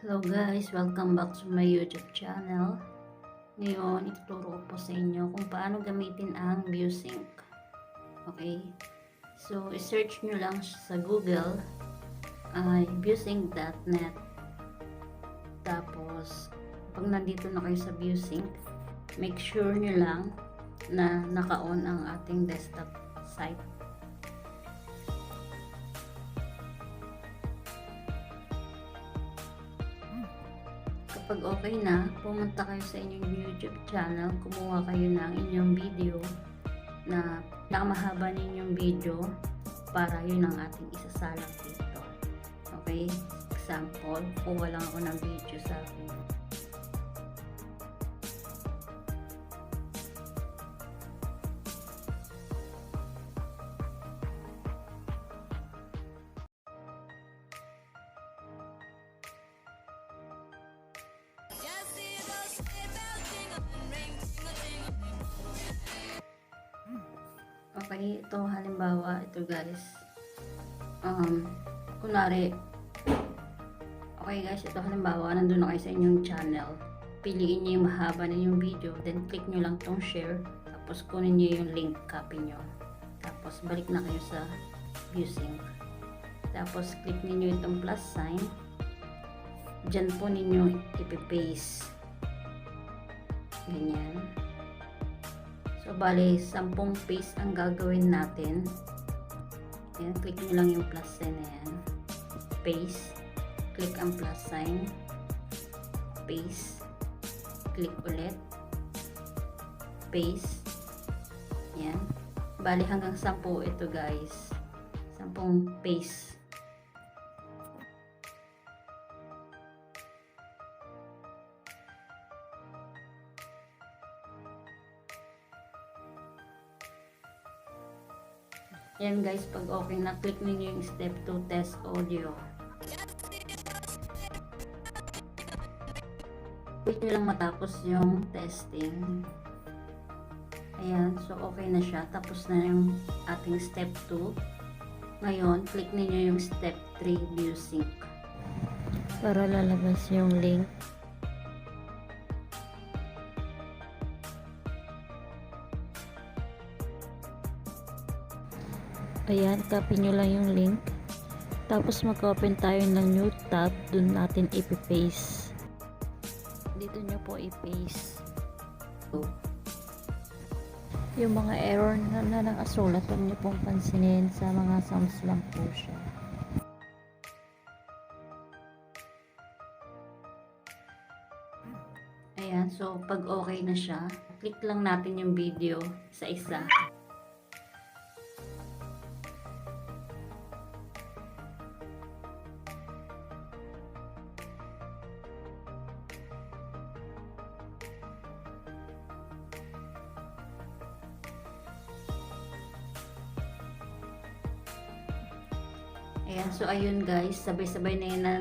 Hello guys, welcome back to my YouTube channel. Ngayon, ituturo ko po sa inyo kung paano gamitin ang ViewSync. Okay? So, i-search nyo lang sa Google ay viewsync.net. Tapos, pag nandito na kayo sa ViewSync, make sure nyo lang na naka-on ang ating desktop site. Kapag okay na, pumunta kayo sa inyong YouTube channel, kumuha kayo ng inyong video na nakamahaba ninyong video para yun ang ating isasalang dito. Okay? Example, kuha lang ako ng video sa akin. Okay, ito halimbawa, ito guys. Kunwari, okay guys, ito halimbawa, nandun na kayo sa inyong channel. Piliin nyo yung mahaba na yung video, then click nyo lang tong share, tapos kunin nyo yung link, copy nyo. Tapos balik na kayo sa ViewSync. Tapos click niyo itong plus sign. Diyan po ninyo ipipaste. Ganyan. So, bali, 10 paste ang gagawin natin. Ayan, click nyo lang yung plus sign na yan. Paste. Click ang plus sign. Paste. Click ulit. Paste. Ayan. Bali, hanggang 10 ito guys. 10 paste. Yan guys, pag okay na, click niyo yung step 2 test audio. Click nyo lang matapos yung testing. Ayan, so okay na siya. Tapos na yung ating step 2. Ngayon, click niyo yung step 3 ViewSync. Para lalabas yung link. Ayan, copy nyo lang yung link. Tapos mag-open tayo ng new tab. Doon natin ipipaste. Dito nyo po ipaste. Yung mga error na nakasulat, huwag nyo pong pansinin. Sa mga sums lang po siya. Ayan, so pag okay na siya, click lang natin yung video sa isa. Ayan, so ayun guys, sabay-sabay na yun na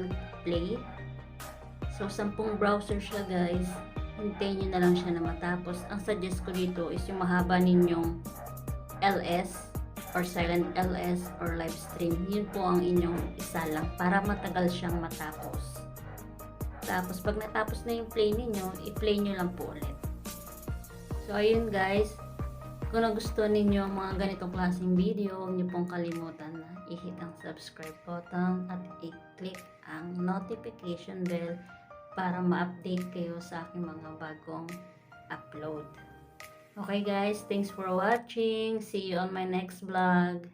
play. So 10 browser siya guys, hintayin nyo na lang siya na matapos. Ang suggest ko dito is yung mahaba ninyong LS or silent LS or live stream. Yun po ang inyong isa lang para matagal siyang matapos. Tapos pag natapos na yung play ninyo, i-play nyo lang po ulit. So ayun guys, kung nagustuhan ninyo ang mga ganitong klaseng video, huwag nyo pong kalimutan na i-hit ang subscribe button at i-click ang notification bell para ma-update kayo sa aking mga bagong upload. Okay guys, thanks for watching. See you on my next vlog.